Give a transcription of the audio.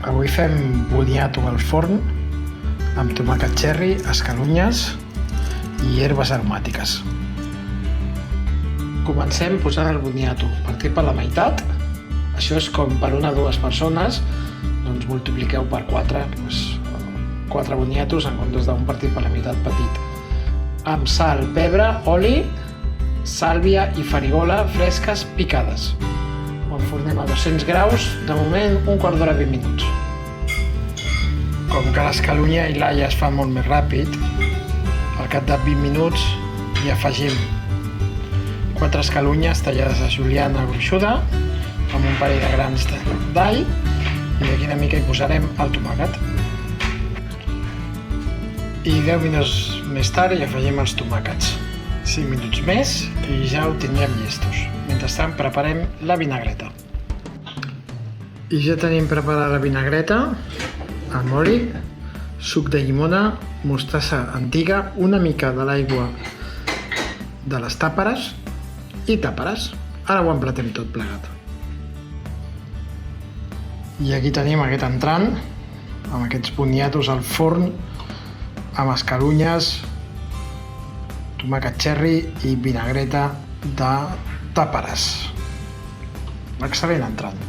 Avui fem boniato al forn amb tomàquet cherry, escalunyes i herbes aromàtiques. Comencem posant el boniato partit per la meitat. Això és com per una o dues persones, doncs multipliqueu per 4, 4 boniatos en comptes d'un partit per la meitat petit. Amb sal, pebre, oli, sàlvia i farigola fresques picades. Ho enfornem a 200 graus, de moment un quart d'hora 20 minuts. Com que l'escalunya i l'all es fa molt més ràpid, al cap de 20 minuts hi afegim 4 escalunyes tallades a juliana gruixuda amb un parell de grans d'all i d'aquí una mica hi posarem el tomàquet. I 10 minuts més tard hi afegim els tomàquets. 5 minuts més i ja ho tindrem llestos. Mentrestant preparem la vinagreta. I ja tenim preparada la vinagreta amb oli, suc de llimona, mostassa antiga, una mica de l'aigua de les tàperes i tàperes. Ara ho emplatem tot plegat. I aquí tenim aquest entrant amb aquests boniatos al forn amb escalunyes, tomàquet cherry i vinagreta de tàperes. Excel·lent entrant.